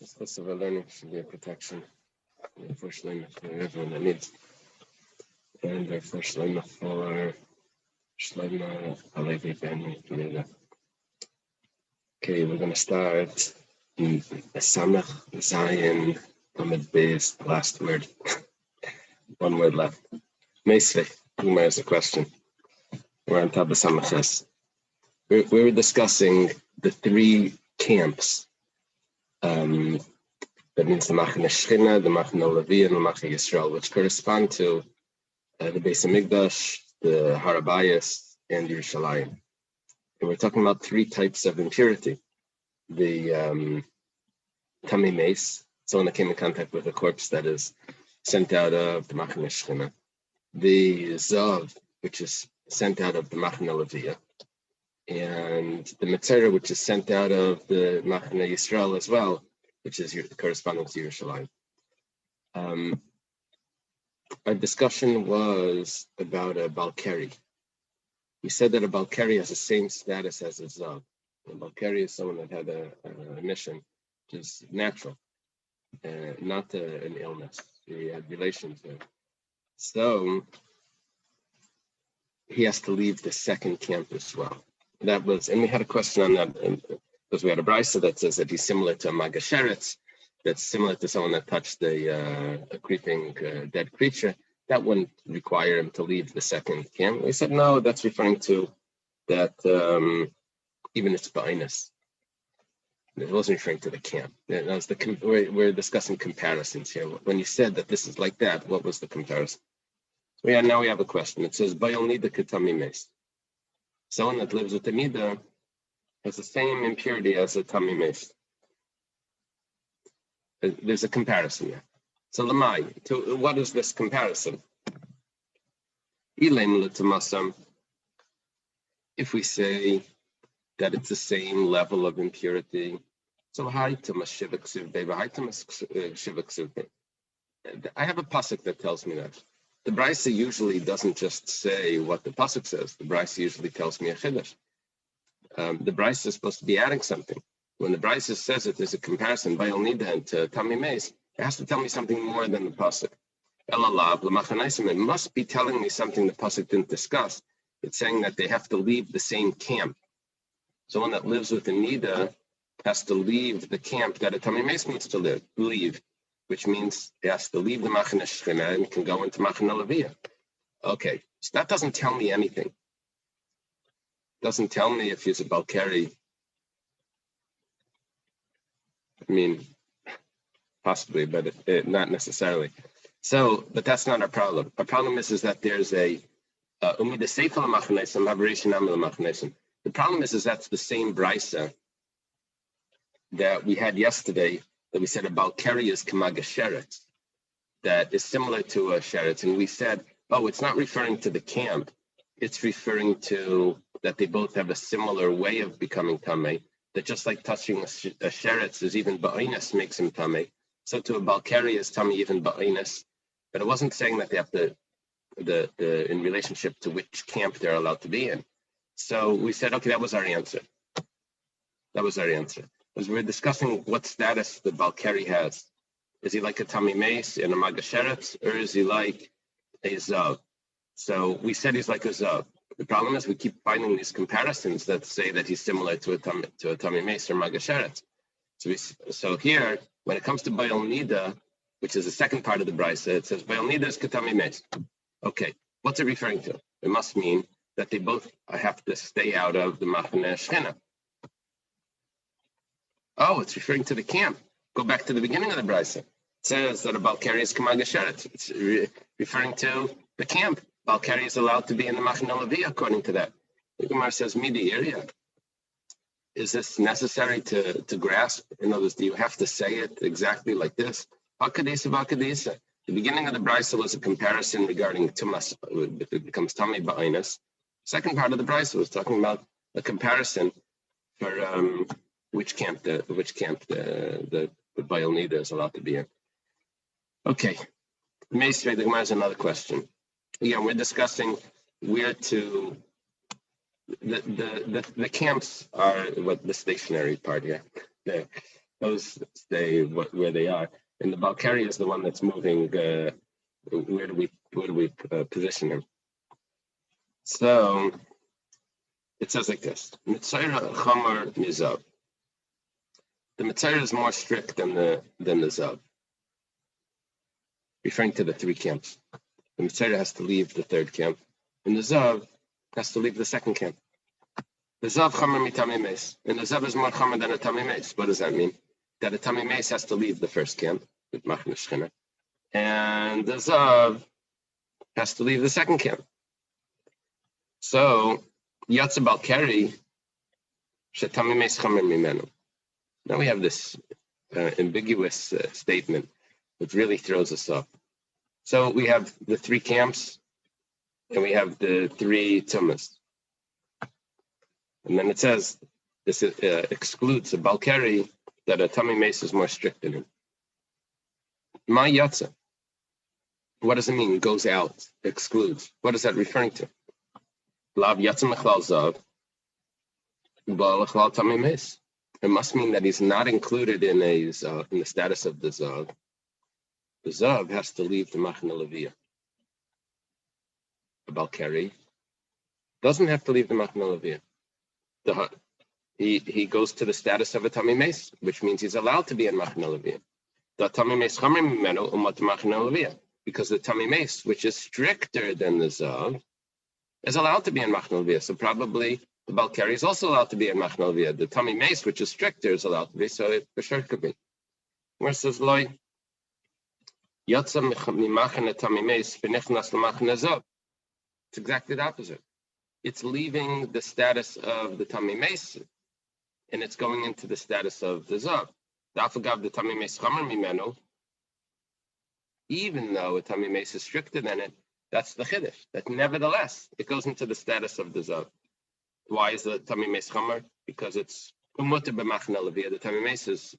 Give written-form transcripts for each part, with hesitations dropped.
This course of learning should be a protection. For Shleima for everyone that needs. And for Shleima for Shleima Alevi Ben Yehuda. Okay, we're going to start in Samach Zion Amid Beis, last word. One word left. Meisvei, Umar has a question. We're on top of Samachas. We were discussing the three camps. That means the Machane Shechina, the Machane Levi, and the Machane Yisrael, which correspond to the Beis Hamikdash, the Har Habayis, and Yerushalayim. And we're talking about three types of impurity. The Tamei Meis, someone that came in contact with a corpse that is sent out of the Machane Shechina. The Zav, which is sent out of the Machane Levi, and the Metzera, which is sent out of the Machane Yisrael as well, which is corresponding to Yerushalayim. Our discussion was about a Balkari. We said that a Balkari has the same status as a Zav. A Balkari is someone that had a mission, which is natural, not an illness. He had relations there. So he has to leave the second camp as well. That was, and we had a question on that, because we had a brisa that says that he's similar to a magasheretz, that's similar to someone that touched a creeping dead creature. That wouldn't require him to leave the second camp. We said, no, that's referring to that even it's ba'inus. It wasn't referring to the camp. That was we're discussing comparisons here. When you said that this is like that, what was the comparison? So now we have a question. It says, Bayal Nida Ketami Mes. Someone that lives with the Nida has the same impurity as a Tamei Meis. There's a comparison here. So Lamai, what is this comparison? If we say that it's the same level of impurity, so I have a pasuk that tells me that. The brisa usually doesn't just say what the pasuk says. The brisa usually tells me a chiddush. The brisa is supposed to be adding something. When the brisa says that there's a comparison by Nida to Tamei Meis, it has to tell me something more than the pasuk. It must be telling me something the pasuk didn't discuss. It's saying that they have to leave the same camp. Someone that lives with a Nida has to leave the camp that a Tamei Meis needs to leave, which means he has to leave the Machane Shechina and can go into Machane Levi. Okay, so that doesn't tell me anything. Doesn't tell me if he's a Balkari. I mean, possibly, but not necessarily. So, but that's not our problem. Our problem is that there's a the problem is that's the same brisa that we had yesterday, that we said about Balkari is Kamagasheret, that is similar to a Sheretz. And we said, oh, it's not referring to the camp. It's referring to that they both have a similar way of becoming Tamei, that just like touching a Sheretz is even Ba'inus makes him Tamei. So to a Balkari is Tamei even Ba'inus. But it wasn't saying that they have to, in relationship to which camp they're allowed to be in. So we said, okay, that was our answer. As we're discussing what status the Balkari has. Is he like a Tamei Meis and a Magasheretz, or is he like a Zav? So we said he's like a Zav. The problem is we keep finding these comparisons that say that he's similar to a Tamei Meis or Magasheretz. So here, when it comes to Bayal Nida, which is the second part of the brisa, it says Bayal Nida is Tamei Meis. Okay, what's it referring to? It must mean that they both have to stay out of the Machane Shechina. Oh, it's referring to the camp. Go back to the beginning of the brisa. It says that a Balkari is Kamagasheret. It's referring to the camp. Balkari is allowed to be in the Machane Levi according to that. The Gemara says, Midi area. Is this necessary to grasp? In other words, do you have to say it exactly like this? The beginning of the brisa was a comparison regarding Tumas. It becomes Tamei Ba'inus. Second part of the brisa was talking about a comparison for which camp the Bayal Nida is allowed to be in. Okay, Meisvei, the Gemara has another question. Again, we're discussing where to. The camps are what the stationary part here. The Those stay where they are. And the Balkari is the one that's moving. Where do we position him? So it says like this: Mitzayra Chamar Mizav. The Mitzayra is more strict than the Zav, referring to the three camps. The Mitzayra has to leave the third camp, and the Zav has to leave the second camp. The Zav Chamar Mitami Meis, and the Zav is more Chamar than a Tami Meis. What does that mean? That a Tami Meis has to leave the first camp with Machne Shchina, and the Zav has to leave the second camp. So Yatsa Balkari Shetami Meis Chamar Mimenu. Now we have this ambiguous statement, which really throws us off. So we have the three camps, and we have the three tumas. And then it says this excludes a Balkari that a Tami Meis is more strict than him. Ma Yatsa. What does it mean? Goes out, excludes. What is that referring to? Lav Yatsa Mechlal Zav, Bal Echlal Tami Meis. It must mean that he's not included in the status of the Zav. The Zav has to leave the Machne Leviyah. The Balkari doesn't have to leave the Machne Leviyah. He goes to the status of a Tami Meis, which means he's allowed to be in Machne Leviyah. The Tami Meis Chamer Mimenu Umat Machne Leviyah, because the Tami Meis, which is stricter than the Zav, is allowed to be in Machne Leviyah. So probably the Balkari is also allowed to be in Machne Leviyah. The Tami Meis, which is stricter, is allowed to be. So it for sure could be. Where it says Loi Yatsa Mimachne Tami Meis V'Nichnas L'Machne Zav. It's exactly the opposite. It's leaving the status of the Tami Meis, and it's going into the status of the Zav. Dafagav the Tami Meis Chamer Mimenu, even though a Tami Meis is stricter than it, that's the Chiddush. That nevertheless, it goes into the status of the Zav. Why is the Tami Meis Chamer? Because it's Umutter b'Machne Leviyah. The Tami Meis is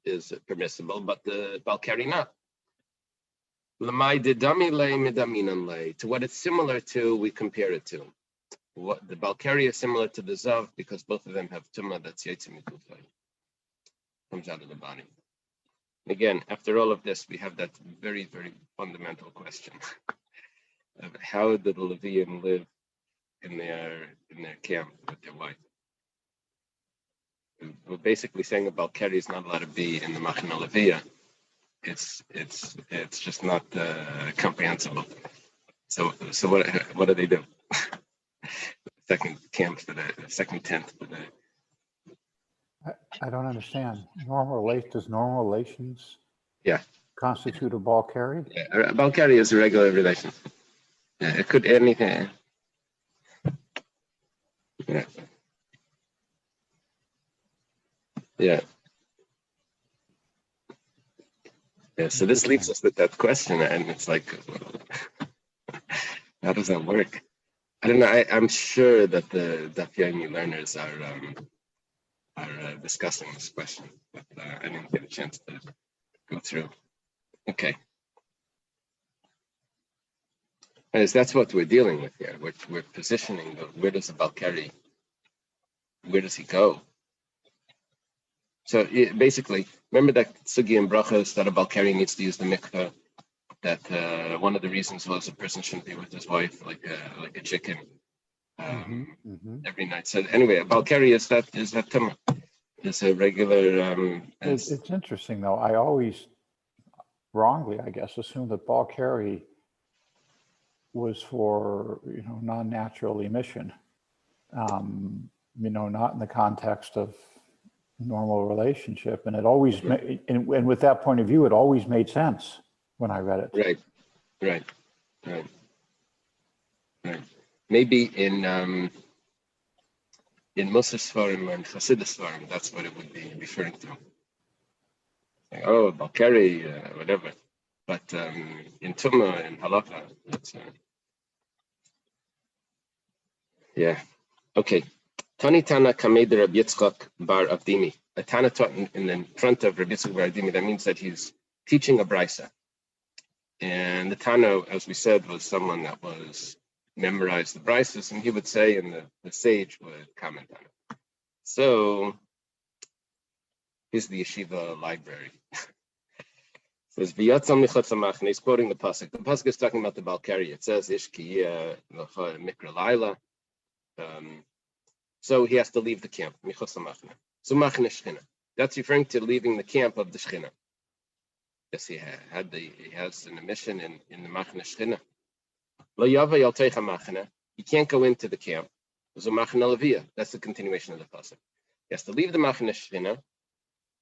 permissible, but the Balkari not. L'mai dedami le midaminan le. To what it's similar to, we compare it to. What the Balkari is similar to the Zav because both of them have tumah that's Yetzi Mikufay. Comes out of the body. Again, after all of this, we have that very, very fundamental question of how did the Levium live in their camp with their wife? We're basically saying about Balkari is not allowed to be in the Machne Leviyah. It's just not comprehensible. So what do they do? Second camp for the second tent for the. I don't understand. Does normal relations constitute a Balkari? Yeah, a Balkari is a regular relation. Yeah, it could anything. Yeah. Yeah. Yeah. So this leaves us with that question, and it's like, how does that work? I don't know. I'm sure that the Daf Yomi learners are discussing this question, but I didn't get a chance to go through. Okay. As that's what we're dealing with here. We're positioning where does the Balkari, where does he go? So basically, remember that Sugi and Brachos that a Balkari needs to use the mikveh. That one of the reasons was a person shouldn't be with his wife like a chicken every night. So anyway, a Balkari is that tumah. It's a regular. It's interesting though. I always wrongly, I guess, assumed that Balkari was for non-natural emission. Not in the context of normal relationship, and it always and with that point of view, it always made sense when I read it. Right. Maybe in Mussar Sfarim and Chassidus Sfarim, that's what it would be referring to. Like, oh, Balkari, whatever. But in Tumah and Halacha, it's okay. Tani Tana Kamed Rabbi Yitzchak Bar Avdimi. A Tana taught in the front of Rabbi Yitzchak Bar Avdimi. That means that he's teaching a brisa. And the Tana, as we said, was someone that was memorized the brises, and he would say, and the sage would comment on it. So Here's the yeshiva library. It says, V'yatzal michutz hamachne. He's quoting the pasuk. The pasuk is talking about the Balkari. It says, Ishki mikra laila. So he has to leave the camp. Michutz hamachne. So machne shchina. That's referring to leaving the camp of the shchina. Yes, he has an emission in the machne shchina. Lo yava yal teicha machne. He can't go into the camp. So machne levia. That's the continuation of the pasuk. He has to leave the machne shchina.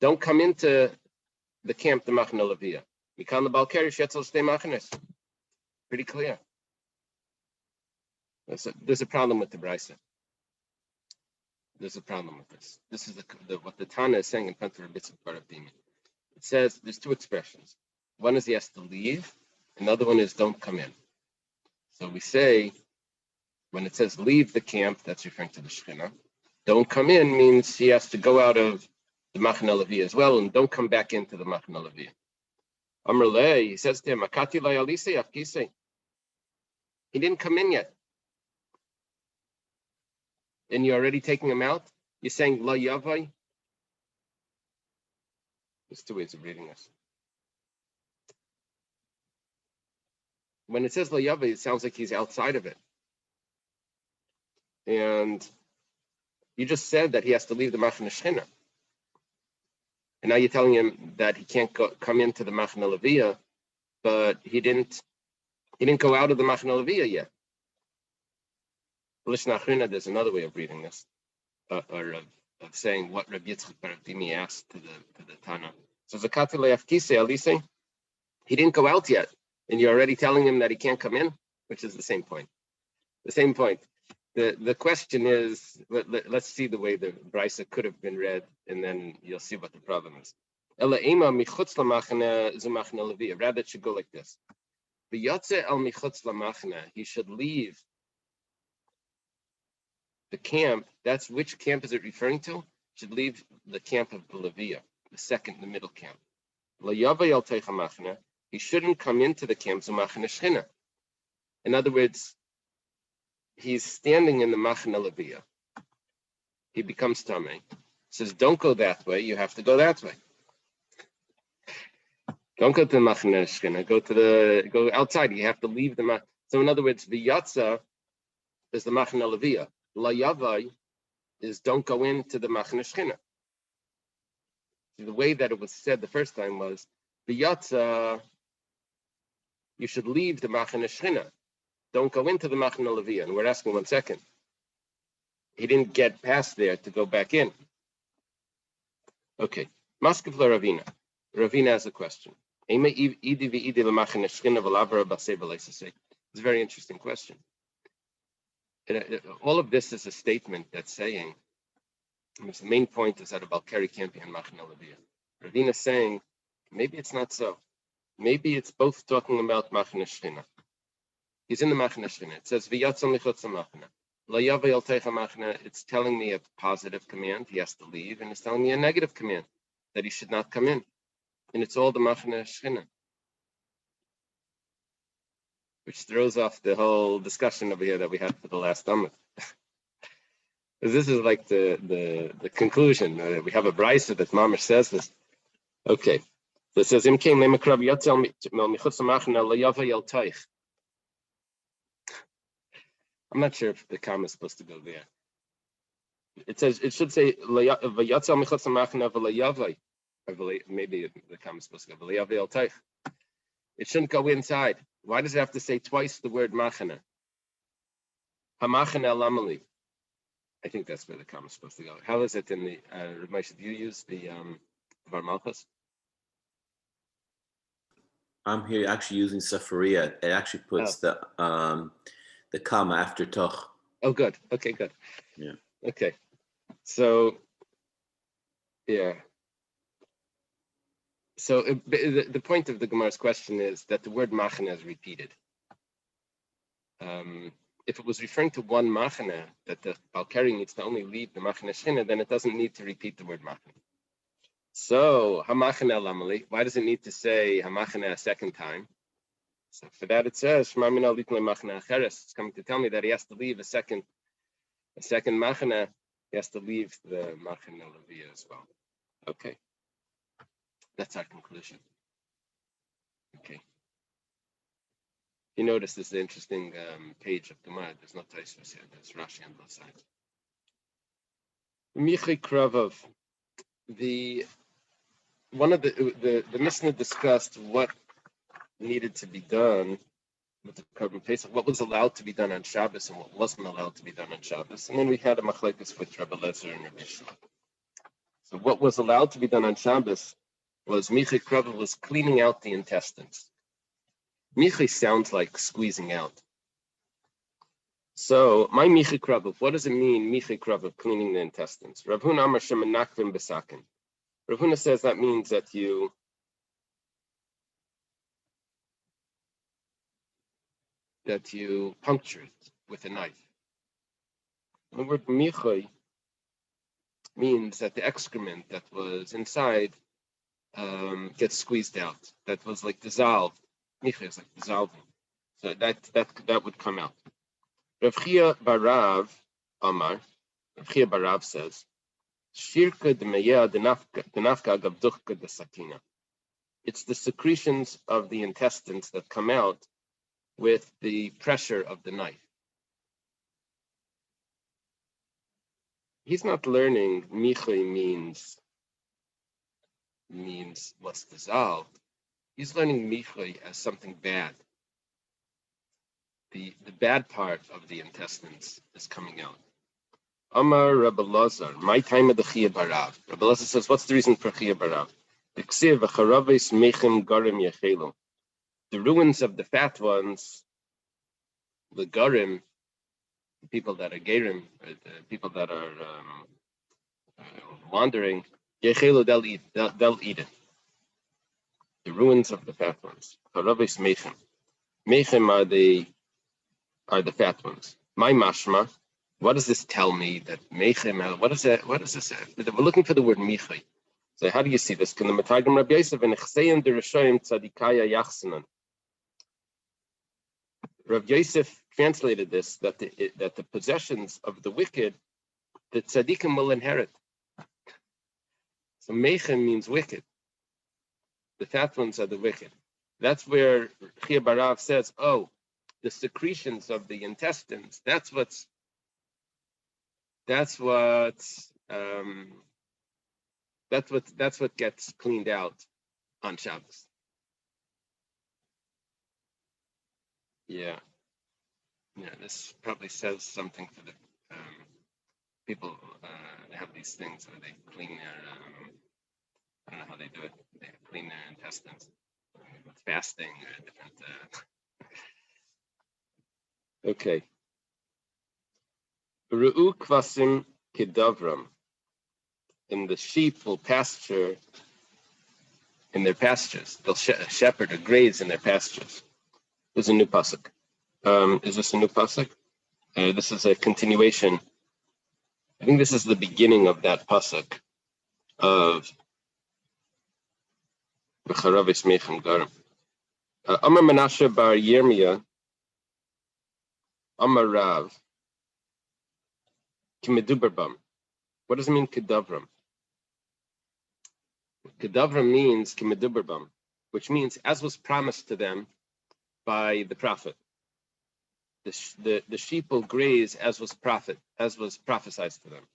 Don't come into the camp, the machne levia. Mikan the balkari shetzel stay machnes. Pretty clear. There's a problem with the brisa. There's a problem with this. This is what the Tana is saying in front of Rebbetzin Parabimi. It says there's two expressions. One is he has to leave. Another one is don't come in. So we say, when it says leave the camp, that's referring to the Shekhinah. Don't come in means he has to go out of the Machne Levi as well, and don't come back into the Machne Levi. Amr Lei, he says to him, Akati la yalise afkise. He didn't come in yet. And you're already taking him out? You're saying la yavai? There's two ways of reading this. When it says la yavai, it sounds like he's outside of it. And you just said that he has to leave the Machne Shechina. And now you're telling him that he can't come into the Machne Levia, but he didn't go out of the Machne Levia yet. There's another way of reading this, or of saying what Rabbi Yitzchak Baravdimi asked to the Tana. So Zakati le'afkise alise, he didn't go out yet, and you're already telling him that he can't come in, which is the same point. The same point. The question is, let's see the way the brisa could have been read, and then you'll see what the problem is. Rather, it should go like this: he should leave the camp. That's which camp is it referring to? Should leave the camp of Levia, the middle camp. He shouldn't come into the camp. In other words, he's standing in the Machne Levia. He becomes Tamei. Says, don't go that way. You have to go that way. Don't go to the Machne Shchina. Go outside. You have to leave the Machne. So in other words, V'yatza is the Machne Levia. La Yavai is don't go into the Machne Shchina. The way that it was said the first time was, V'yatza, you should leave the Machne Shchina. Don't go into the Machne Levia. And we're asking 1 second. He didn't get past there to go back in. Okay. Maskevla Ravina. Ravina has a question. It's a very interesting question. All of this is a statement that's saying, the main point is that a Balkari can't be in Machne Levia. Ravina is saying, maybe it's not so. Maybe it's both talking about Machne Shchina. He's in the Machne Shchina. It says, V'yatzal michutz hamachne. Lo yava yal teicha machne. It's telling me a positive command, he has to leave, and it's telling me a negative command, that he should not come in. And it's all the Machne Shchina, which throws off the whole discussion over here that we had for the last Amud. This is like the conclusion. We have a brisa that Mamash says this. Okay. So it says, Im kein lemekrav yatzal michutz hamachne lo yava yal teich. I'm not sure if the comma is supposed to go there. It says it should say vayatzal michutz hamachne v'layavai. Maybe the comma is supposed to go v'layavai al teich. It shouldn't go inside. Why does it have to say twice the word machane? Hamachane lamali. I think that's where the comma is supposed to go. How is it in the Ramesh? Do you use the Varmalchus? I'm here actually using Sefaria. It actually puts the comma after toch. Oh, good. Okay, good. Yeah. Okay. So, yeah. So the point of the Gemara's question is that the word machane is repeated. If it was referring to one machane, that the Balkari needs to only leave the Machne Shchina, then it doesn't need to repeat the word machane. So, hamachane lamali, why does it need to say hamachane a second time? So for that it says, it's coming to tell me that he has to leave a second machane, he has to leave the Machne Levia as well. Okay. That's our conclusion. Okay. You notice this is an interesting page of Gemara. There's no Tosfos here. There's Rashi on both sides. Michai Kravov. One of the Mishnah discussed what needed to be done with the Korban Pesach, what was allowed to be done on Shabbos and what wasn't allowed to be done on Shabbos. And then we had a machlekes with Rabbi Lezer and Rabbi Shlomo. So what was allowed to be done on Shabbos was Michai Kravov was cleaning out the intestines. Michai sounds like squeezing out. So, my Michai Kravov, what does it mean, Michai Kravov, cleaning the intestines? Rav Huna Amar Shemanakvim Besakin. Rav Huna says that means that you puncture it with a knife. The word Michai means that the excrement that was inside gets squeezed out. That was like dissolved. Michai is like dissolving. So that would come out. Rav Chia Barav Amar, Rav Chia Barav says, Shirka d'meya denafka gavduchka desatina. It's the secretions of the intestines that come out with the pressure of the knife. He's not learning Michai means what's dissolved. He's learning Michai as something bad. The bad part of the intestines is coming out. Amar Rabbi Lazar, my time of the Chia Barav. Rabbi Lazar says, what's the reason for Chia Barav? The ruins of the fat ones, the garim, the people that are gerim, the people that are wandering, they'll eat it. The ruins of the fat ones. Charavis mechem. Mechem are the fat ones. My mashma, what does this tell me that mechem? What is that? What does this say? We're looking for the word michai. So how do you see this? Can the Matagim Rabbi Yosef and Chsein dereshayim tzadikaya yachsanan? Rav Yosef translated this that the possessions of the wicked, the tzaddikim will inherit. So mechem means wicked. The fat ones are the wicked. That's where Chia Barav says, oh, the secretions of the intestines, that's what gets cleaned out on Shabbos. Yeah, this probably says something to the people. They have these things where they clean their, I don't know how they do it. They clean their intestines with fasting or different. Okay. Ru'u kvasim kidavram. And the sheep will pasture in their pastures. They'll shepherd or graze in their pastures. There's a new pasuk. Is this a new pasuk? This is a continuation. I think this is the beginning of that pasuk of V'charavis Mechem Garim. Amar Menashe bar Yirmiyah, Amar Rav, Kimeduberbam. What does it mean, Kedavram? Kedavram means Kimeduberbam, which means as was promised to them by the prophet. The sheep will graze as was prophesied to them.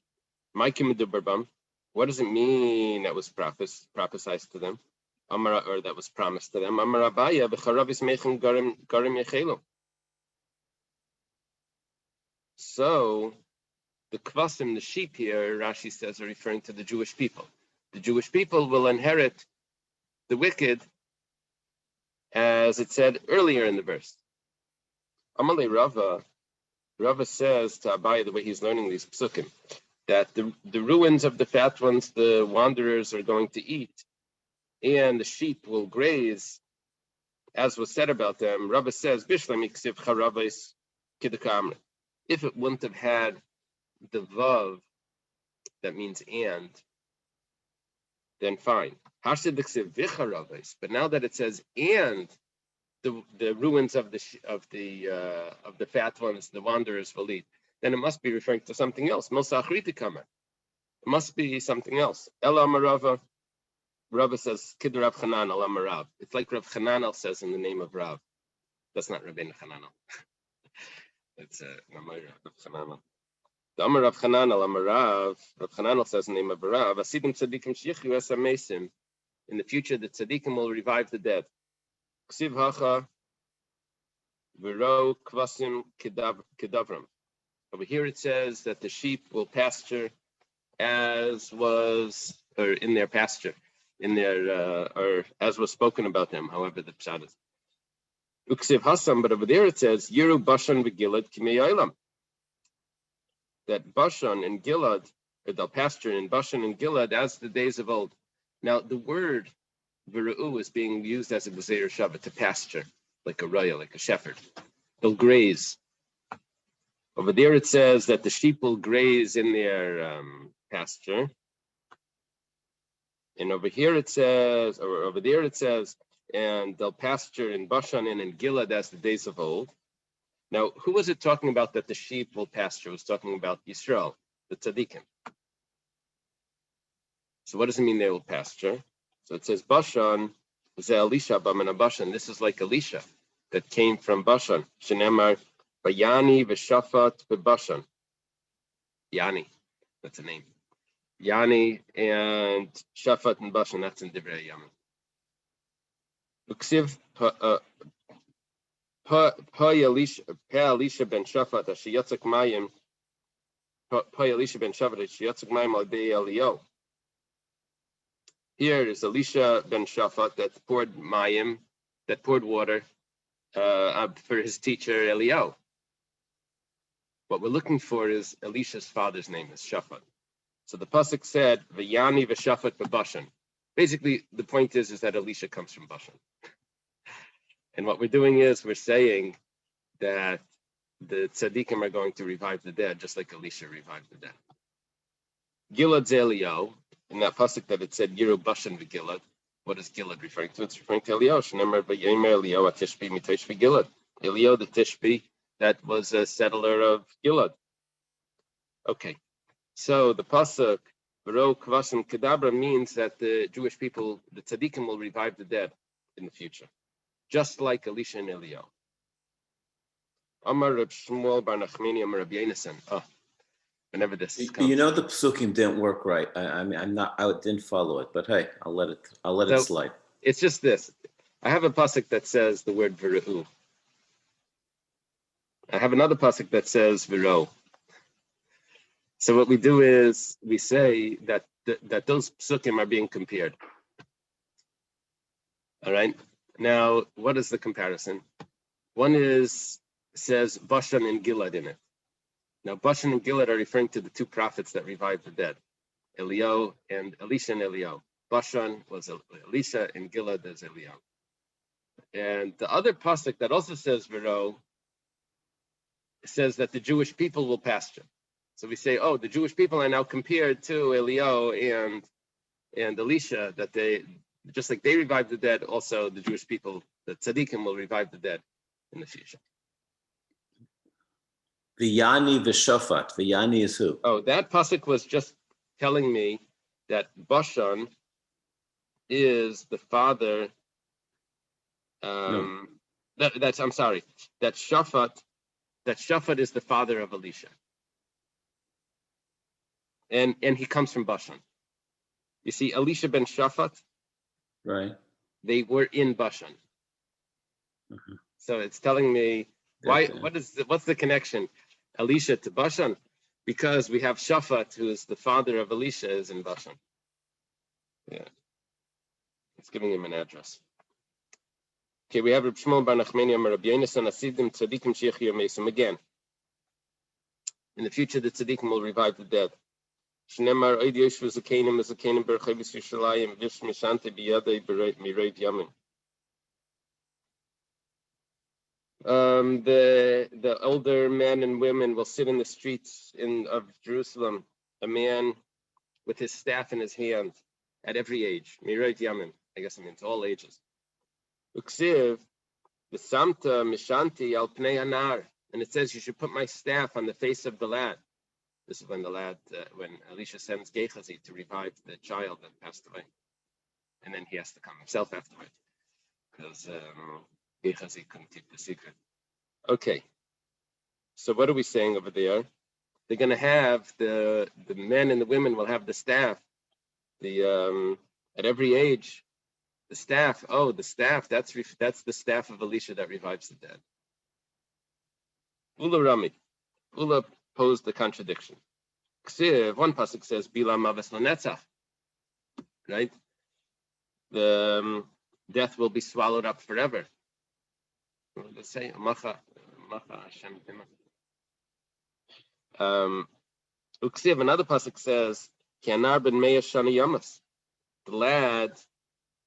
My Kimeduberbam, what does it mean that was prophesied to them? Or that was promised to them. Amar Abaya b'charavis mechem garim yechelu. So the kvasim, the sheep here, Rashi says, are referring to the Jewish people. The Jewish people will inherit the wicked, as it said earlier in the verse. Amalei Rava says to Abaya, the way he's learning these psukim, that the ruins of the fat ones, the wanderers are going to eat, and the sheep will graze, as was said about them. Rava says, if it wouldn't have had the vav, that means and, then fine. But now that it says and, the ruins of the fat ones, the wanderers will eat, then it must be referring to something else. It must be something else. Ela Marava. Rabbi says, Kid Rav Chananel Amarav. It's like Rav Chananel says in the name of Rav. That's not Rabbeinu Chananel. It's Rav Chananel. The Amar Rav Chananel Amarav. Rav Chananel says in the name of Rav. Asidim tzadikim shichu es hamesim. In the future, the tzadikim will revive the dead. Ksiv hacha v'ro kvasim kedavram. Over here it says that the sheep will pasture as was, or in their pasture, in their, or as was spoken about them, however the pshat is. Uksiv hasam, but over there it says, Yiru Bashan v'Gilad kimei that Bashan and Gilad, or they'll pasture in Bashan and Gilad as the days of old. Now the word v'ra'u is being used as a Gezeir Shabbat, to pasture, like a royal, like a shepherd. They'll graze. Over there it says that the sheep will graze in their pasture. And over here it says, or over there it says, and they'll pasture in Bashan and in Gilad as the days of old. Now, who was it talking about that the sheep will pasture? It was talking about Yisrael, the tzaddikim. So what does it mean they will pasture? So it says Bashan, ze Elisha b'mena Bashan. This is like Elisha that came from Bashan. Shenemar Bayani v'Shafat v'Bashan. Yani, that's a name. Yani and Shafat and Bashan, that's in Divrei Yamin. Uksiv Pa Elisha ben Shafat asher yatzak mayim. Pa Elisha ben Shafat asher yatzak mayim al dei Eliyahu. Here is Elisha ben Shafat that poured mayim, that poured water for his teacher Eliyahu. What we're looking for is Elisha's father's name is Shafat. So the pasuk said, "V'yani v'Shafat b'Bashan." Basically, the point is that Elisha comes from Bashan. And what we're doing is we're saying that the tzaddikim are going to revive the dead, just like Elisha revived the dead. Gilad Eliyahu, in that pasuk that it said Yiru Bashan v'Gilad. What is Gilad referring to? It's referring to Eliyahu. Shenemar v'Yemer Eliyahu atishbi mitishbi Gilad. Eliyahu the Tishbi that was a settler of Gilad. Okay, so the pasuk V'ro Kvashim Kedabra means that the Jewish people, the tzaddikim, will revive the dead in the future, just like Elisha and Eliyahu. Amar Reb Shmuel bar Nachmani Amar Reb Yonasan. Oh, whenever this comes. You know the psukim didn't work right. I didn't follow it, but hey, I'll let it slide. It's just this. I have a pasuk that says the word v'ra'u. I have another pasuk that says v'ro. So what we do is we say that those psukim are being compared. All right. Now, what is the comparison? One says Bashan and Gilad in it. Now, Bashan and Gilad are referring to the two prophets that revived the dead, Eliyahu and Elisha and Eliyahu. Bashan was Elisha and Gilad is Eliyahu. And the other pasuk that also says v'ro says that the Jewish people will pasture. So we say, oh, the Jewish people are now compared to Eliyahu and Elisha, that they, just like they revived the dead, also the Jewish people, the tzaddikim, will revive the dead in the future. V'yani v'Shafat. V'yani is who? Oh, that pasuk was just telling me that Bashan is the father. No. That Shafat is the father of Elisha. And he comes from Bashan. You see, Elisha ben Shafat, Right. They were in Bashan. Mm-hmm. So it's telling me what's the connection? Elisha to Bashan? Because we have Shafat, who is the father of Elisha, is in Bashan. Yeah. It's giving him an address. Okay, we have Reb Shmuel bar Nachmani Amar Reb Yonasan Asidim Tzadikim Shechiyu Mesim. Again, in the future, the tzaddikim will revive the dead. Shnemar Oid Yeshua Zakenim Zakenim Berchavis Yishalayim Vish Mishante Biyadei Mireid Yamin. The older men and women will sit in the streets of Jerusalem, a man with his staff in his hand at every age. Mireid Yamin. I guess it means all ages. Uksiv V'samta Mishanti Al Pnei Anar. And it says you should put my staff on the face of the lad. This is when when Elisha sends Gehazi to revive the child that passed away. and then he has to come himself afterwards because Gehazi couldn't keep the secret. Okay, so what are we saying over there? They're going to have the men and the women will have the staff. At every age, the staff. Oh, the staff. That's the staff of Elisha that revives the dead. Ula Rami. Ula posed the contradiction. One pasuk says Bila Maves Lanetzach. Right? The death will be swallowed up forever. Let's say Macha Hashem. Uksiv, another pasuk says Kianar ben Meya Shana Yamas. The lad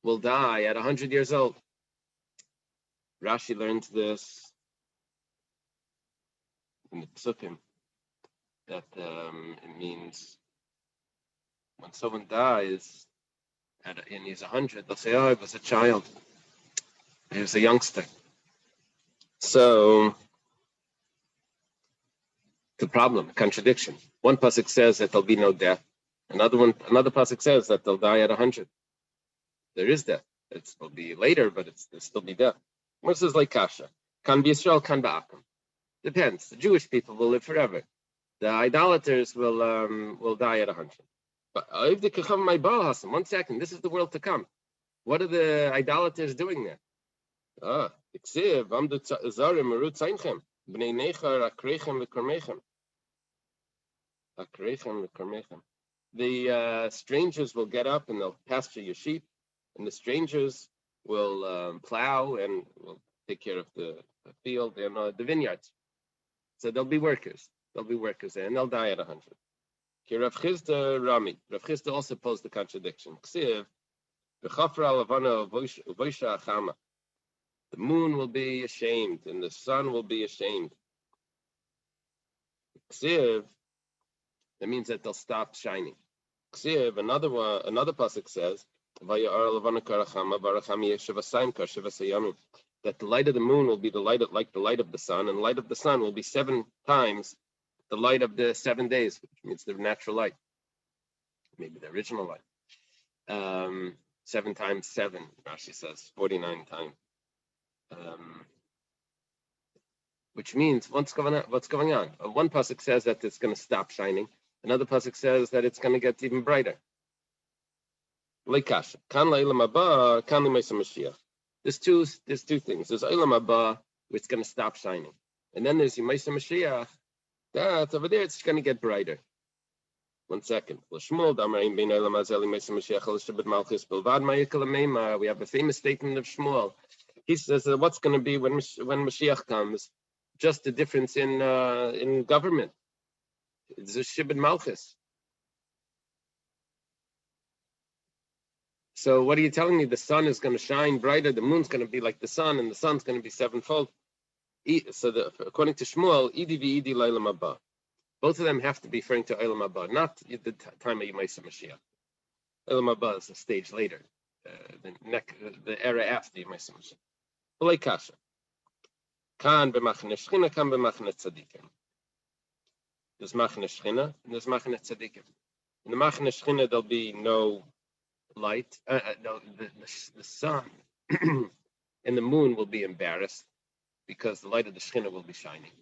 will die at 100 years old. Rashi learns this in the Psukim, that it means when someone dies and he's 100, they'll say, oh, it was a child. He was a youngster. So, the problem, contradiction. One pasuk says that there'll be no death. Another pasuk says that they'll die at 100. There is death. It will be later, but there'll still be death. This is like Kasha. Kan b'Yisrael, kan ba'akum. Depends. The Jewish people will live forever. The idolaters will die at 100. But one second, this is the world to come. What are the idolaters doing there? The strangers will get up and they'll pasture your sheep, and the strangers will plow and will take care of the field and the vineyards. So there'll be workers. There'll be workers there, and they'll die at 100. Rav Chisda Rami. Rav Chisda also posed the contradiction. The moon will be ashamed, and the sun will be ashamed. That means that they'll stop shining. Another pasuk says that the light of the moon will be like the light of the sun, and the light of the sun will be 7 times the light of the 7 days, which means the natural light, maybe the original light. 7 times 7, Rashi says, 49 times. Which means what's going on? One pasuk says that it's going to stop shining. Another pasuk says that it's going to get even brighter. There's two things. There's Olam Haba, where it's going to stop shining, and then there's Yemaisa Mashiach. That's over there. It's going to get brighter. 1 second. We have a famous statement of Shmuel. He says that what's going to be when Mashiach comes? Just a difference in government. It's a Shibud Malchus. So what are you telling me? The sun is going to shine brighter, the moon's going to be like the sun, and the sun's going to be 7-fold. So according to Shmuel, Idi v'Idi Leilam Haba. Both of them have to be referring to Eilam Haba, not the time of Yemaisa Mashiach. Eilam Haba is a stage later, the era after Yemaisa Mashiach. B'lei kasha. Kan b'machne shchina, kan b'machne tzadikim. There's machne shchina and there's machne tzadikim. In the machne shchina, there'll be no light. No, the sun and the moon will be embarrassed because the light of the shchina will be shining.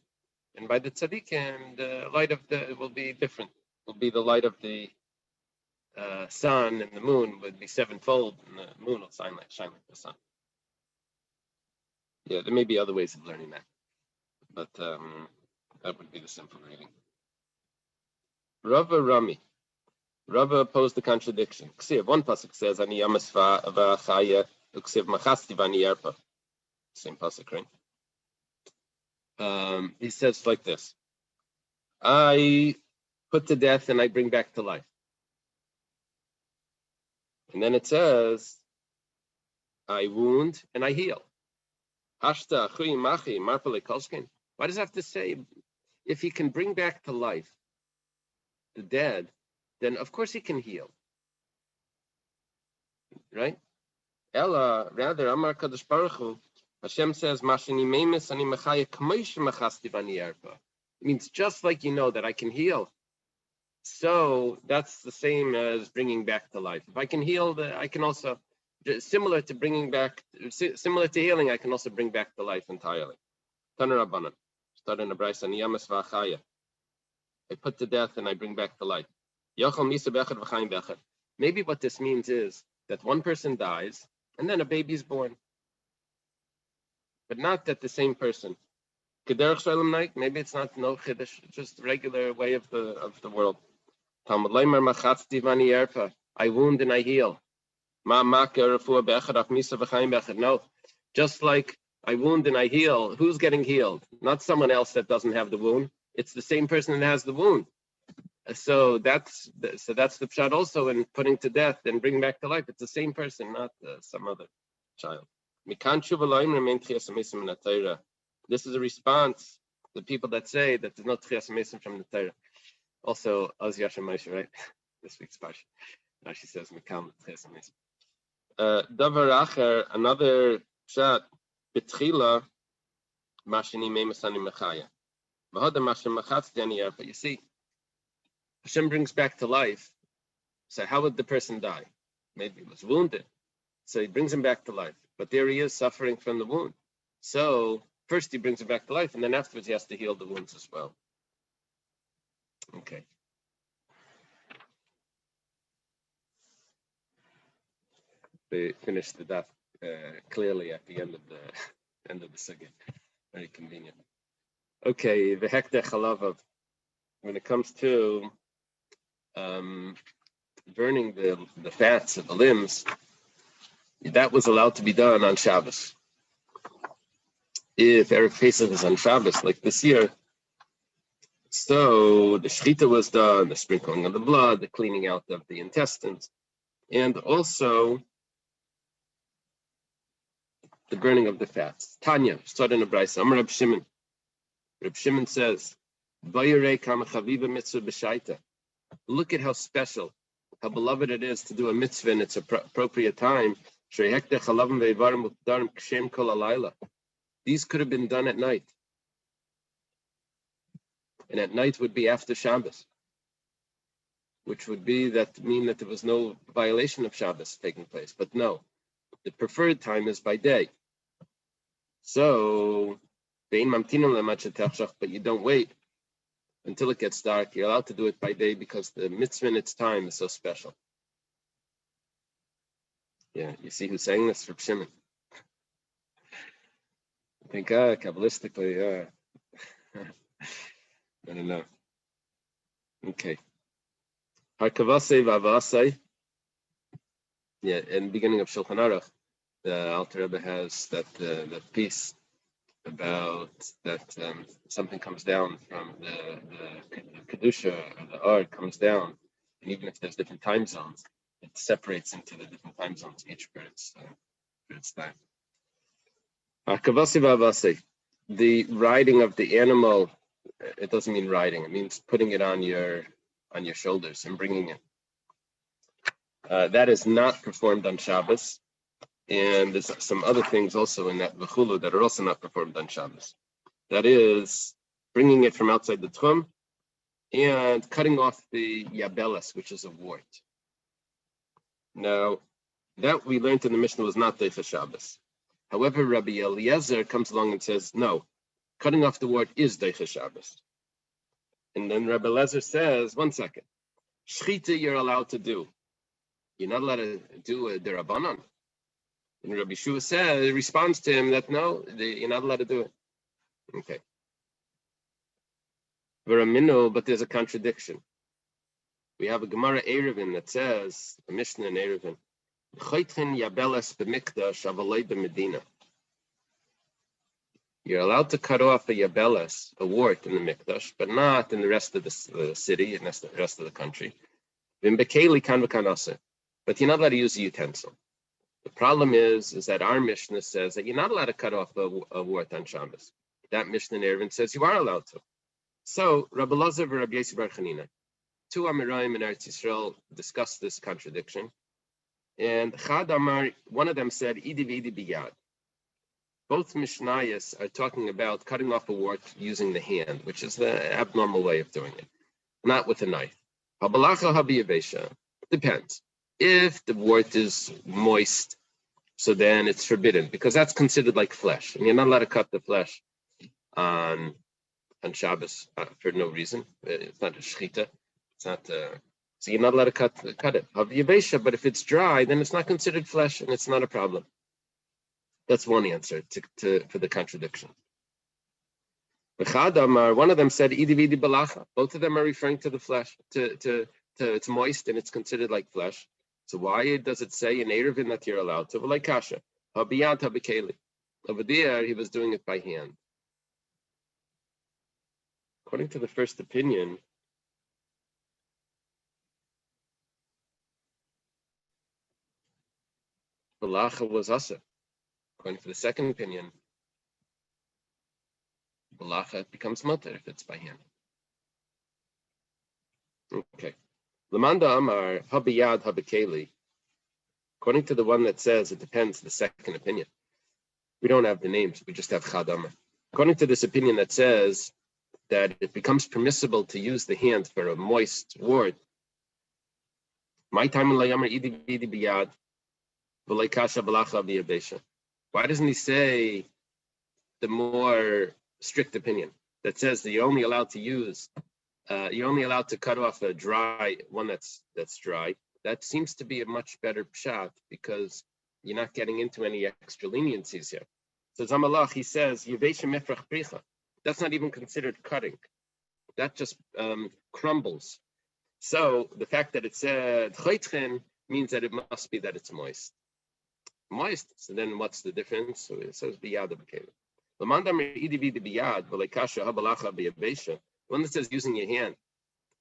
And by the tzaddikim, the light of will be different. Will be the light of the sun, and the moon would be 7-fold, and the moon will shine like the sun. Yeah, there may be other ways of learning that, but that would be the simple reading. Rava Rami. Rava opposed the contradiction. Ksiv, one pasuk says, "Ani yamasva v'achaya uksiv machasti v'ani yarpa." Same pasuk, right? He says like this: I put to death and I bring back to life. And then it says, I wound and I heal. Why does it have to say, if he can bring back to life the dead, then of course he can heal. Right? Ella, rather, Amar Kadosh Baruch Hu, Hashem says, it means just like you know that I can heal. So that's the same as bringing back to life. If I can heal, I can also similar to similar to healing, I can also bring back to life entirely. Taner Rabbanan, start in a brayso, niyamas v'achaya. I put to death and I bring back to life. Yochel misa bechad v'chayim bechad. Maybe what this means is that one person dies and then a baby is born, but not that the same person. Kederach Shalom Naik, maybe it's not no chiddush, just regular way of the world. Talmud Leimer machatzti v'ani yerpa. I wound and I heal. Ma makeh refuah bechad af misa v'chayim bechad. No, just like I wound and I heal. Who's getting healed? Not someone else that doesn't have the wound. It's the same person that has the wound. So that's the pshat also in putting to death and bringing back to life. It's the same person, not some other child. This is a response to people that say that there's no tchias mesim from the Torah. Also, Oz Yashem Moshe, right? This week's parsha. Now she says Mikam tchias mesim. Davar acher, another pshat. Betchila, mashini meimasani mechaya. V'hoda mashim machatzti ani yerpa. You see, Hashem brings back to life. So how would the person die? Maybe he was wounded. So he brings him back to life. But there he is suffering from the wound. So first he brings him back to life, and then afterwards he has to heal the wounds as well. Okay. They finished the daf clearly at the end of the sugya. Very convenient. Okay, the hekdeh chalavav. When it comes to burning the fats of the limbs, that was allowed to be done on Shabbos. If Erev Pesach is on Shabbos, like this year, so the shechita was done, the sprinkling of the blood, the cleaning out of the intestines, and also the burning of the fats. Tanya, start in a brayso. Amar Reb Shimon. Reb Shimon says, "Vayirei kama chaviva mitzvah b'shaita." Look at how special, how beloved it is to do a mitzvah in its appropriate time. These could have been done at night. And at night would be after Shabbos, which would mean that there was no violation of Shabbos taking place. But no, the preferred time is by day. So, but you don't wait until it gets dark. You're allowed to do it by day because the mitzvah in its time is so special. Yeah, you see who's saying this? Reb Shimon. I think, Kabbalistically, I don't know. Okay. Harkavasei v'avasei. Yeah, in the beginning of Shulchan Aruch, the Alter Rebbe has that piece about that something comes down from the kedusha or the ar comes down, and even if there's different time zones, it separates into the different time zones each for its time. Harkavasei v'avasei. The riding of the animal, it doesn't mean riding. It means putting it on your shoulders and bringing it. That is not performed on Shabbos, and there's some other things also in that v'chulu that are also not performed on Shabbos. That is bringing it from outside the tchum and cutting off the yabelas, which is a wart. Now, that we learned in the Mishnah was not deicha Shabbos. However, Rabbi Eliezer comes along and says, no, cutting off the wart is deicha Shabbos. And then Rabbi Eliezer says, 1 second, shechita you're allowed to do. You're not allowed to do a derabanan. And Rabbi Shua responds to him that no, you're not allowed to do it. Okay. But there's a contradiction. We have a Gemara Erevin that says, a Mishnah in Erevin, you're allowed to cut off a yabelas, a wart in the mikdash, but not in the rest of the city and the rest of the country. But you're not allowed to use a utensil. The problem is that our Mishnah says that you're not allowed to cut off a wart on Shabbos. That Mishnah in Erevin says you are allowed to. So Rabbi Lazar and Rabbi Yossi Bar Chanina, two Amirayim in Eretz Yisrael, discussed this contradiction. And Chad Amar, one of them said, Idi v'idi biyad. Both Mishnayos are talking about cutting off a wart using the hand, which is the abnormal way of doing it, not with a knife. Habalacha habiyavesha. Depends. If the wart is moist so then it's forbidden because that's considered like flesh, and you're not allowed to cut the flesh on Shabbos for no reason. It's not a shechita. It's not. So you're not allowed to cut it. But if it's dry, then it's not considered flesh, and it's not a problem. That's one answer for the contradiction. One of them said, "Idi vidi balacha." Both of them are referring to the flesh. To it's moist and it's considered like flesh. So why does it say in Erevin that you're allowed to? Like kasha, habiyad habikeli. Over there, he was doing it by hand. According to the first opinion, balacha was asa. According to the second opinion, balacha becomes mutter if it's by hand. Okay. Lamanda Amar habiyad habikeli. According to the one that says it depends, the second opinion. We don't have the names, we just have Chad Amar. According to this opinion that says that it becomes permissible to use the hand for a moist word. My time in Layamar idi vidi biyad, v'lei kasha balacha biyabesha. Why doesn't he say the more strict opinion that says that you're only allowed to cut off a dry one that's dry? That seems to be a much better pshat because you're not getting into any extra leniencies here. So Zamalach, he says, Yevesha mefrach pricha. That's not even considered cutting. That just crumbles. So the fact that it said choitchen means that it must be that it's moist. Moist. So then what's the difference? So it says biyad b'keli. The one that says using your hand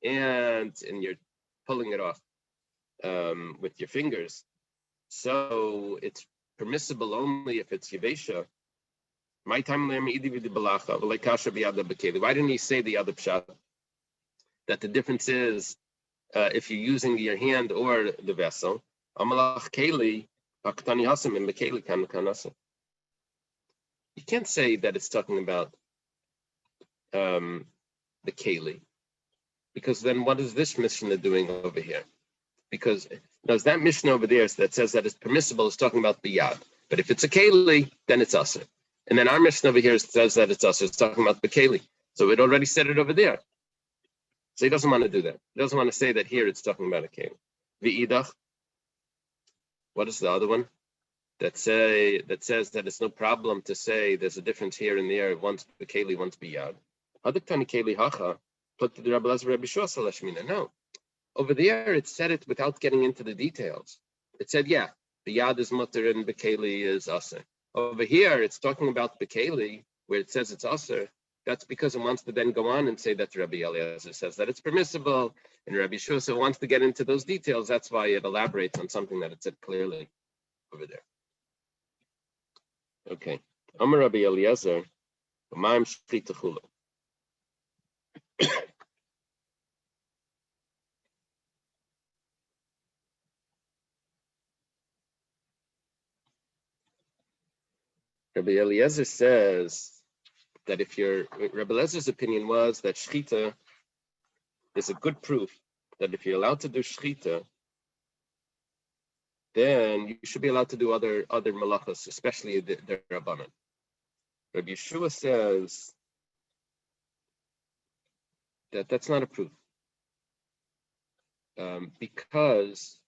and you're pulling it off with your fingers. So it's permissible only if it's yevesha. My time. Why didn't he say the other pshat? That the difference is if you're using your hand or the vessel. You can't say that it's talking about the keli, because then what is this Mishnah doing over here? Because there's that Mishnah over there that says that it's permissible, it's talking about biyad. But if it's a keli, then it's asur. And then our Mishnah over here says that it's asur, it's talking about the keli. So it already said it over there. So he doesn't want to do that. He doesn't want to say that here it's talking about a keli. V'idach. What is the other one? That says that it's no problem to say there's a difference here and there. One's b'keli, one's biyad. Hadaktani keli hacha. Put the Rabbi Lazar Rabbi Shua salashmina. No, over there it said it without getting into the details. It said, yeah, biyad is mutter and b'keli is aser. Over here it's talking about b'keli where it says it's aser. That's because it wants to then go on and say that Rabbi Eliezer says that it's permissible, and Rabbi Shua wants to get into those details. That's why it elaborates on something that it said clearly over there. Okay. Amar Rabbi Eliezer, Ma'am Shchita Chula. Rabbi Eliezer says that Rabbi Eliezer's opinion was that Shchita is a good proof that if you're allowed to do Shchita, then you should be allowed to do other malachas, especially the Rabbanan. Rabbi Yeshua says that that's not a proof. Because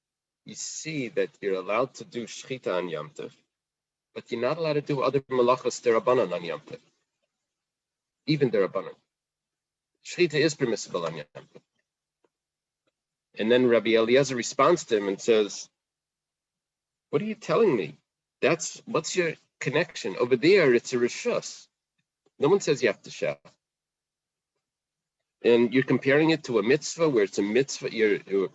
you see that you're allowed to do Shchita on Yom Tov, but you're not allowed to do other malachas derabanan on Yom Tov. Even derabanan. Shchita is permissible on Yom Tov. And then Rabbi Eliezer responds to him and says, what are you telling me? What's your connection? Over there, it's a rishus. No one says you have to shaf. And you're comparing it to a mitzvah where it's a mitzvah, your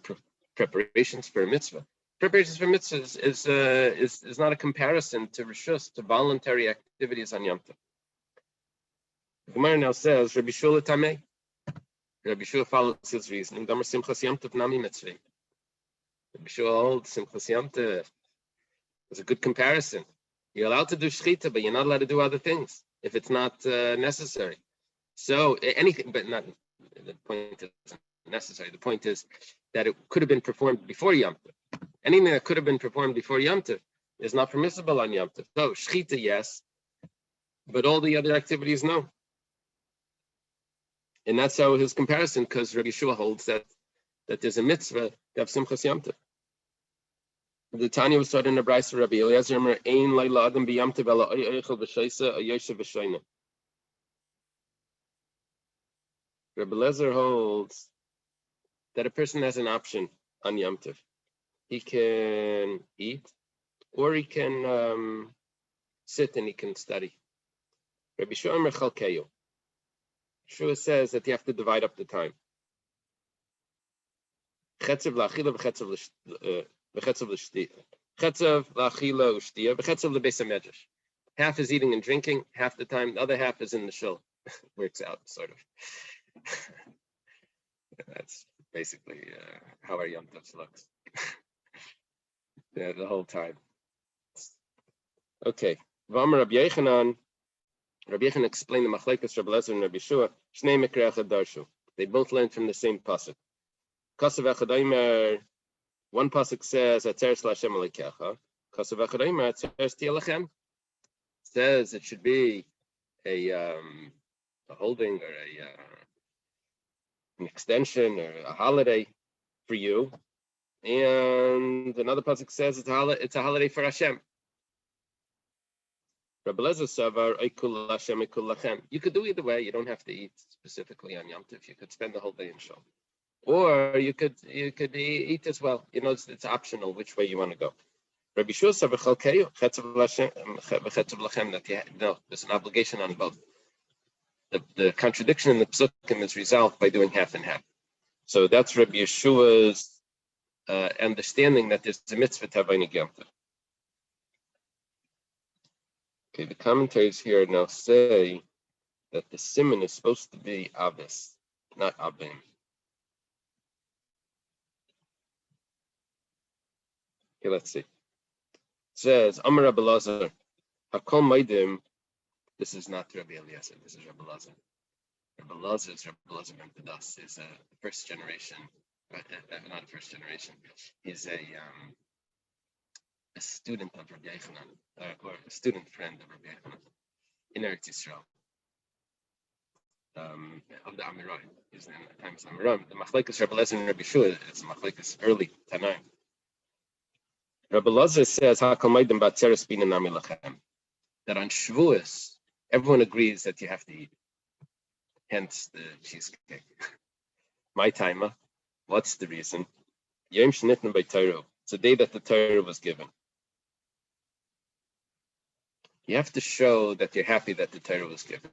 preparations for a mitzvah. Preparations for mitzvahs is not a comparison to rishus, to voluntary activities on Yom Tov. Gemara now says, Rabbi Shua Tameh. Rabbi Shua follows his reasoning. Damar Simchas Yom Tov Nami Mitzvah. Rabbi Shua holds Simchas Yom Tov. It's a good comparison. You're allowed to do shchita, but you're not allowed to do other things if it's not necessary. So anything, but not. The point isn't necessary. The point is that it could have been performed before Yom Tov. Anything that could have been performed before Yom Tov, is not permissible on Yom Tov. So Shechita, yes, but all the other activities, no. And that's how his comparison, because Rabbi Yeshua holds that there's a mitzvah to have Simchas Yom Tov. The Tanya was started in the Brisa. Rabbi Eliezer Omer, Ein Laila Adam b'Yom Tov ela Eichel b'Sheisa Yoshev b'Shoina. Rabbi Eliezer holds that a person has an option on Yom Tov. He can eat, or he can sit and he can study. Rabbi Yeshua Omer Chalkeyu. Yeshua says that you have to divide up the time. Chetzav la'achila v'chetzav l'shtia. Chetzav la'achila u'shtia v'chetzav l'beis hamedrash. Half is eating and drinking, half the time. The other half is in the shul. Works out, sort of. That's basically how our Yom Tov looks. Yeah, the whole time. Okay. V'amar Rabbi Yechanan. Rabbi Yechanan explained the machlekes Rabbi Eliezer and Rabbi Yeshua. Shnei mikra echad darshu. They both learned from the same pasuk. Kasav echad omer. One pasuk says Atzeres LaHashem Elokecha. Kasav echad omer Atzeres Tiyeh Lachem. Says it should be a holding or an extension or a holiday for you. And another pasuk says it's a holiday for Hashem. Rabbi Eliezer Savar Eikul Hashem Eikul Lachem. You could do either way. You don't have to eat specifically on Yom Tov. You could spend the whole day in shul, or you could eat as well. You know, it's optional which way you want to go. Rabbi Yeshua Savar Chalkeyu Chetzav Lachem. That there's an obligation on both. The contradiction in the psukim is resolved by doing half and half. So that's Rabbi Yeshua's understanding that there's a mitzvah to have Einig Yom Tov. Okay, the commentaries here now say that the siman is supposed to be avis, not abim. Okay, let's see. It says, Amar Rabbi Eliezer, Hakol Maidim. This is not Rabbi Eliezer, this is Rabbi Eliezer. Rabbi Eliezer ben Pedas is a first generation, not a first generation. He's a student of Rabbi Yechanan, or a student friend of Rabbi Yechanan in Eretz Yisrael, of the Amirai. He's in the times of Amirai. The machlekes Rabbi Eliezer and Rabbi Yeshua is machlekes early Tanaim. Rabbi Eliezer says, that on Shavuos, everyone agrees that you have to eat. Hence the cheesecake. My timer. What's the reason? Yom Shnitna by Torah. It's the day that the Torah was given. You have to show that you're happy that the Torah was given.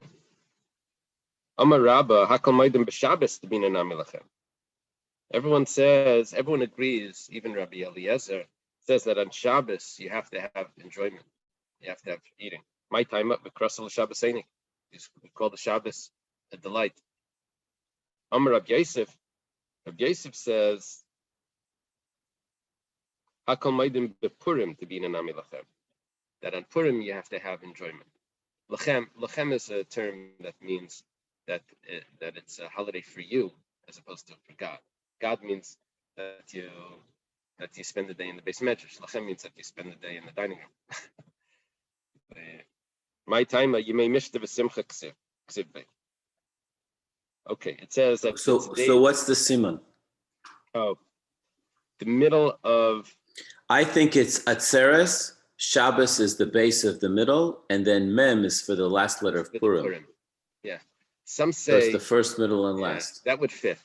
Amar Rabba, Hakol Maidim b'Shabbos t'bina nami lachem. Everyone agrees, even Rabbi Eliezer says that on Shabbos you have to have enjoyment. You have to have eating. My time up with Krasel Shabbos Einik. We call the Shabbos a delight. Amar Rabbi Yosef says, Hakol Maidim b'Purim t'bina nami lachem. That on Purim you have to have enjoyment. Lachem is a term that means that it's a holiday for you as opposed to for God. God means that you spend the day in the Beis Medrash. Lachem means that you spend the day in the dining room. My time, you may miss the v'simcha ksiv. Okay, it says that. So what's the siman? Oh, the middle of. I think it's Atzeres. Shabbos is the base of the middle, and then Mem is for the last letter of Purim. Yeah. Some say. So it's the first, middle, and last. That would fit.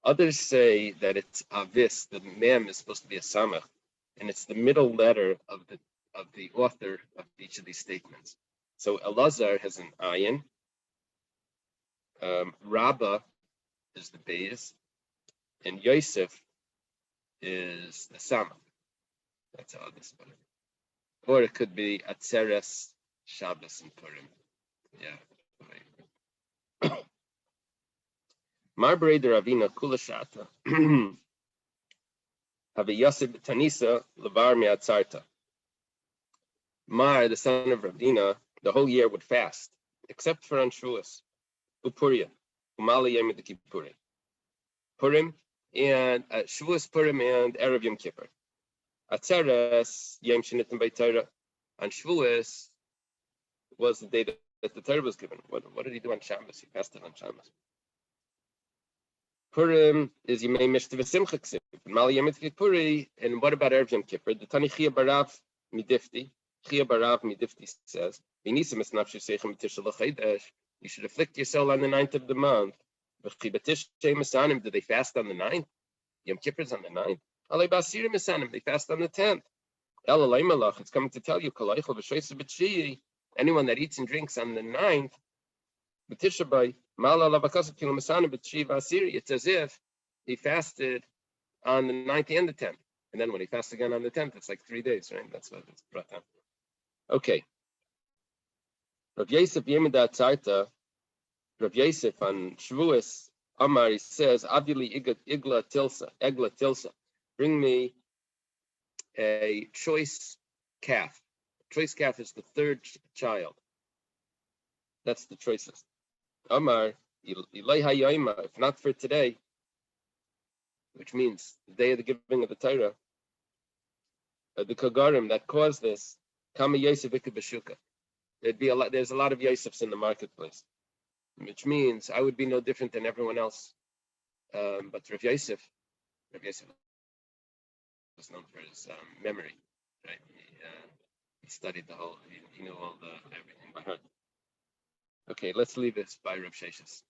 Others say that it's Avis, the Mem is supposed to be a Samach, and it's the middle letter of the author of each of these statements. So Elazar has an ayin. Rabbah is the base, and Yosef is the Samach. That's how this is. Or it could be Atzeres, Shabbos, and Purim. Yeah. Marbrei de Ravina Kula Shata. Have a Yosef Tanisa Levar Me'atzarta. Mar, the son of Ravina, the whole year would fast, except for on Shavuos, Upuria, Umali Yom Kippurim. Purim and Shavuos, Purim, and Erev Yom Kippur. Atzeres Yom Shenitim by Torah, and Shavuos was the day that the Torah was given. What did he do on Shabbos? He fasted on Shabbos. Purim is Yemei Mishta V'Simcha Ksiv. Mal Yom Kippuri, and what about Erev Yom Kippur? The Tani Chia Barav Midifti. Chia Barav Midifti says, "V'nisam es nafshu seichem b'tishul l'chaydesh." You should afflict yourself on the 9th of the month. V'chi b'tish Masanim. Do they fast on the 9th? Yom Kippur is on the 9th. Alei Basirim Masanim. They fast on the 10th. El Alei Malach. It's coming to tell you, Kalaychel V'Shoysa B'Tshi. Anyone that eats and drinks on the 9th, B'Tisha it's as if he fasted on the 9th and the 10th. And then when he fasts again on the 10th, it's like 3 days, right? That's what it's brought down. Okay. Rav Yosef Yemida Tzarta, Rav Yosef on Shavuos, Amar, he says, Avili Egla Tilsa. Bring me a choice calf. Choice calf is the third child. That's the choicest. Amar, if not for today, which means the day of the giving of the Torah, the Kagarim that caused this, Kama Yosef B'Shuka. There's a lot of Yosefs in the marketplace, which means I would be no different than everyone else. But Rav Yosef was known for his memory, right? He studied the whole, he knew all everything by heart. Okay, let's leave this by Rav Sheshes.